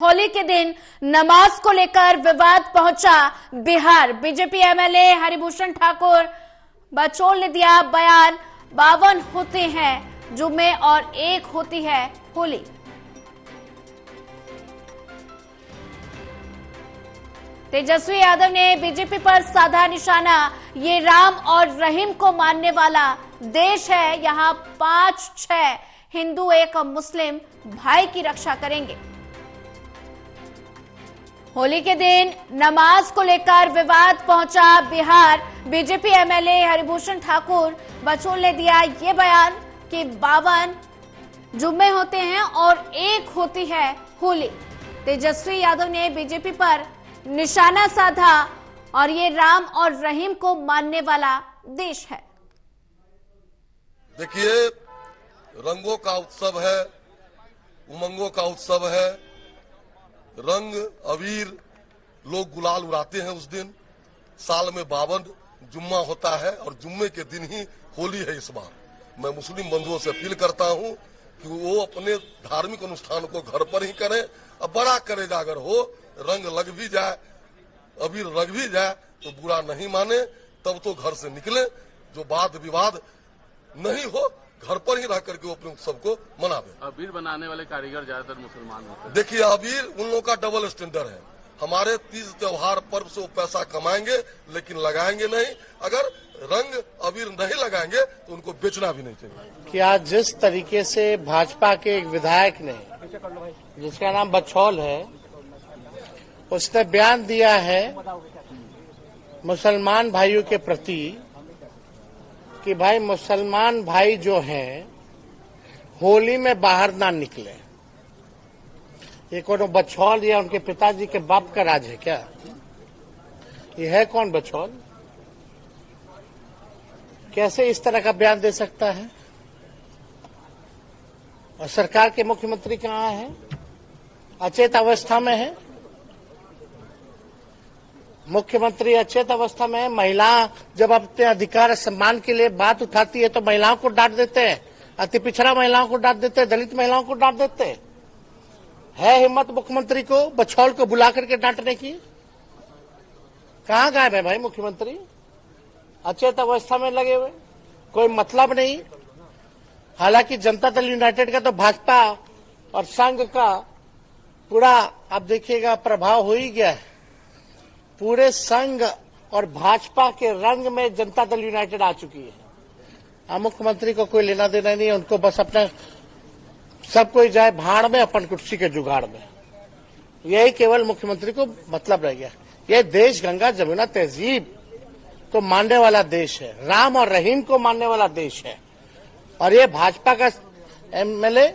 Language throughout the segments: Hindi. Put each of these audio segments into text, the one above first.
होली के दिन नमाज को लेकर विवाद पहुंचा बिहार। बीजेपी एमएलए हरिभूषण ठाकुर बचौल ने दिया बयान, 52 होते हैं जुम्मे और एक होती है होली। तेजस्वी यादव ने बीजेपी पर साधा निशाना, ये राम और रहीम को मानने वाला देश है, यहां 5-6 हिंदू एक मुस्लिम भाई की रक्षा करेंगे। होली के दिन नमाज को लेकर विवाद पहुंचा बिहार। बीजेपी एमएलए हरिभूषण ठाकुर बचौल ने दिया ये बयान कि 52 जुम्मे होते हैं और एक होती है होली। तेजस्वी यादव ने बीजेपी पर निशाना साधा और ये राम और रहीम को मानने वाला देश है। देखिए, रंगों का उत्सव है, उमंगों का उत्सव है। रंग अबीर लोग गुलाल उड़ाते हैं उस दिन। साल में 52 जुम्मा होता है और जुम्मे के दिन ही होली है इस बार। मैं मुस्लिम बंधुओं से अपील करता हूं कि वो अपने धार्मिक अनुष्ठान को घर पर ही करें। अब बड़ा करेगा अगर हो, रंग लग भी जाए, अबीर लग भी जाए तो बुरा नहीं माने, तब तो घर से निकले। जो वाद विवाद नहीं हो, घर पर ही रह करके वो अपने उत्सव को मनावे। अबीर बनाने वाले कारीगर ज्यादातर मुसलमान होते हैं। देखिए, अबीर उन लोगों का डबल स्टैंडर्ड है। हमारे तीज त्योहार पर्व से वो पैसा कमाएंगे लेकिन लगाएंगे नहीं। अगर रंग अबीर नहीं लगाएंगे तो उनको बेचना भी नहीं चाहिए। कि आज जिस तरीके से भाजपा के एक विधायक ने, जिसका नाम बचौल है, उसने बयान दिया है मुसलमान भाइयों के प्रति कि भाई मुसलमान भाई जो हैं होली में बाहर ना निकले। ये कौन बचौल या उनके पिताजी के बाप का राज है क्या? ये है कौन बचौल? कैसे इस तरह का बयान दे सकता है? और सरकार के मुख्यमंत्री कहाँ है? अचेत अवस्था में है। मुख्यमंत्री अचेत अवस्था में है। महिला जब अपने अधिकार सम्मान के लिए बात उठाती है तो महिलाओं को डांट देते हैं, अति पिछड़ा महिलाओं को डांट देते हैं, दलित महिलाओं को डांट देते हैं। है हिम्मत मुख्यमंत्री को बचौल को बुला करके डांटने की? कहाँ गायब है भाई मुख्यमंत्री? अचेत अवस्था में लगे हुए, कोई मतलब नहीं। हालांकि जनता दल यूनाइटेड का तो भाजपा और संघ का पूरा आप देखिएगा प्रभाव हो ही गया है। पूरे संघ और भाजपा के रंग में जनता दल यूनाइटेड आ चुकी है। अब मुख्यमंत्री को कोई लेना देना नहीं है, उनको बस अपना सब कोई जाए भाड़ में अपन कुर्सी के जुगाड़ में, यही केवल मुख्यमंत्री को मतलब रह गया। ये देश गंगा जमुना तहजीब को मानने वाला देश है, राम और रहीम को मानने वाला देश है। और ये भाजपा का एमएलए,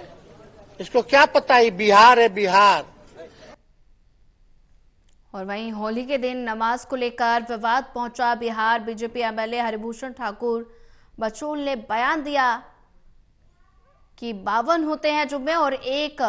इसको क्या पता है बिहार है बिहार। और वहीं होली के दिन नमाज को लेकर विवाद पहुंचा बिहार। बीजेपी एमएलए हरिभूषण ठाकुर बचौल ने बयान दिया कि 52 होते हैं जुम्मे और एक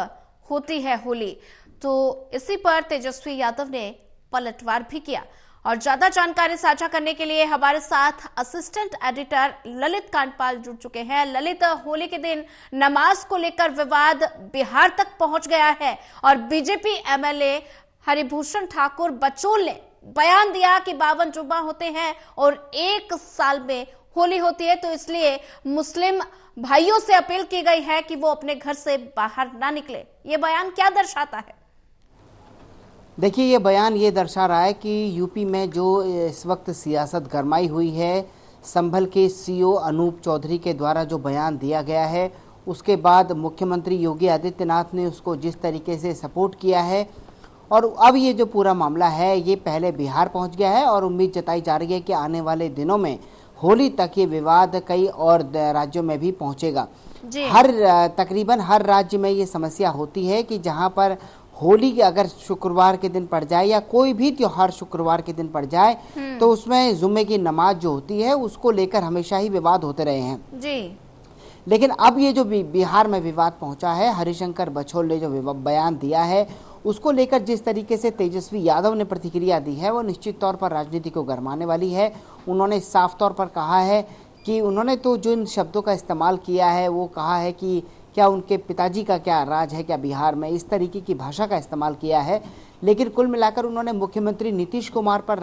होती है होली। तो इसी पर तेजस्वी यादव ने पलटवार भी किया। और ज्यादा जानकारी साझा करने के लिए हमारे साथ असिस्टेंट एडिटर ललित कांडपाल जुड़ चुके हैं। ललित, होली के दिन नमाज को लेकर विवाद बिहार तक पहुंच गया है और बीजेपी एमएलए हरिभूषण ठाकुर बचौल ने बयान दिया कि 52 जुम्मा होते हैं और एक साल में होली होती है, तो इसलिए मुस्लिम भाइयों से अपील की गई है कि वो अपने घर से बाहर ना निकले। ये बयान क्या दर्शाता है? देखिए, ये बयान ये दर्शा रहा है कि यूपी में जो इस वक्त सियासत गरमाई हुई है, संभल के सीओ अनूप चौधरी के द्वारा जो बयान दिया गया है, उसके बाद मुख्यमंत्री योगी आदित्यनाथ ने उसको जिस तरीके से सपोर्ट किया है, और अब ये जो पूरा मामला है ये पहले बिहार पहुंच गया है और उम्मीद जताई जा रही है कि आने वाले दिनों में होली तक ये विवाद कई और राज्यों में भी पहुंचेगा। तकरीबन हर राज्य में ये समस्या होती है कि जहां पर होली अगर शुक्रवार के दिन पड़ जाए या कोई भी त्योहार शुक्रवार के दिन पड़ जाए तो उसमें जुम्मे की नमाज जो होती है उसको लेकर हमेशा ही विवाद होते रहे हैं जी। लेकिन अब ये जो बिहार में विवाद पहुंचा है, हरिशंकर बचौल ने जो बयान दिया है उसको लेकर जिस तरीके से तेजस्वी यादव ने प्रतिक्रिया दी है वो निश्चित तौर पर राजनीति को गरमाने वाली है। उन्होंने साफ तौर पर कहा है कि उन्होंने तो जिन शब्दों का इस्तेमाल किया है वो कहा है कि क्या उनके पिताजी का क्या राज है क्या बिहार में, इस तरीके की भाषा का इस्तेमाल किया है। लेकिन कुल मिलाकर उन्होंने मुख्यमंत्री नीतीश कुमार पर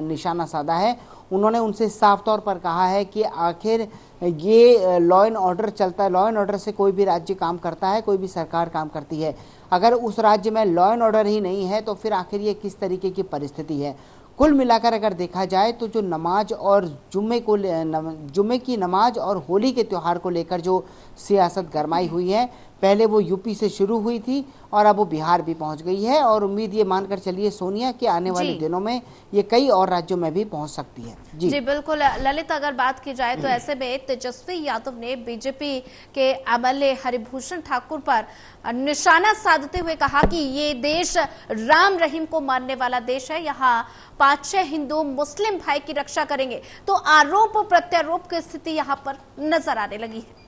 निशाना साधा है। उन्होंने उनसे साफ तौर पर कहा है कि आखिर ये लॉ एंड ऑर्डर चलता है, लॉ एंड ऑर्डर से कोई भी राज्य काम करता है, कोई भी सरकार काम करती है। अगर उस राज्य में लॉ एंड ऑर्डर ही नहीं है तो फिर आखिर ये किस तरीके की परिस्थिति है। कुल मिलाकर अगर देखा जाए तो जो नमाज और जुम्मे की नमाज और होली के त्यौहार को लेकर जो सियासत गरमाई हुई है, पहले वो यूपी से शुरू हुई थी और अब वो बिहार भी पहुंच गई है। और उम्मीद ये मानकर चलिए सोनिया कि आने वाले दिनों में ये कई और राज्यों में भी पहुंच सकती है। जी बिल्कुल ललित, अगर बात की जाए तो ऐसे में तेजस्वी यादव ने बीजेपी के एमएलए हरिभूषण ठाकुर पर निशाना साधते हुए कहा कि ये देश राम रहीम को मानने वाला देश है, यहाँ 5-6 हिंदू मुस्लिम भाई की रक्षा करेंगे। तो आरोप प्रत्यारोप की स्थिति यहाँ पर नजर आने लगी है।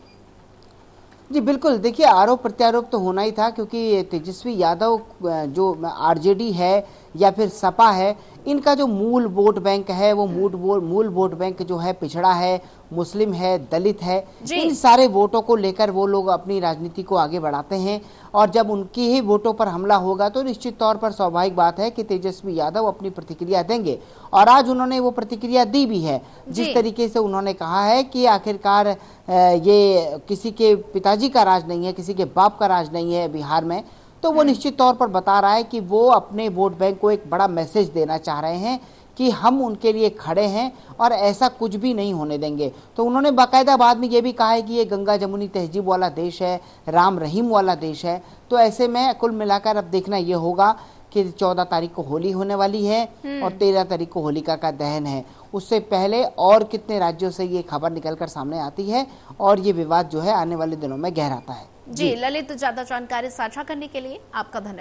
जी बिल्कुल, देखिए आरोप प्रत्यारोप तो होना ही था, क्योंकि तेजस्वी यादव जो आरजेडी है या फिर सपा है, इनका जो मूल वोट बैंक है वो मूल वोट बैंक जो है पिछड़ा है, मुस्लिम है, दलित है। इन सारे वोटों को लेकर वो लोग अपनी राजनीति को आगे बढ़ाते हैं और जब उनकी ही वोटों पर हमला होगा तो निश्चित तौर पर स्वाभाविक बात है कि तेजस्वी यादव अपनी प्रतिक्रिया देंगे। और आज उन्होंने वो प्रतिक्रिया दी भी है। जिस तरीके से उन्होंने कहा है कि आखिरकार ये किसी के पिताजी का राज नहीं है, किसी के बाप का राज नहीं है बिहार में, तो वो निश्चित तौर पर बता रहा है कि वो अपने वोट बैंक को एक बड़ा मैसेज देना चाह रहे हैं कि हम उनके लिए खड़े हैं और ऐसा कुछ भी नहीं होने देंगे। तो उन्होंने बाकायदा बाद में ये भी कहा है कि ये गंगा जमुनी तहजीब वाला देश है, राम रहीम वाला देश है। तो ऐसे में कुल मिलाकर अब देखना ये होगा कि 14 तारीख को होली होने वाली है और 13 तारीख को होलिका का दहन है। उससे पहले और कितने राज्यों से ये खबर निकलकर सामने आती है और ये विवाद जो है आने वाले दिनों में गहराता है। जी ललित, ज्यादा जानकारी साझा करने के लिए आपका धन्यवाद।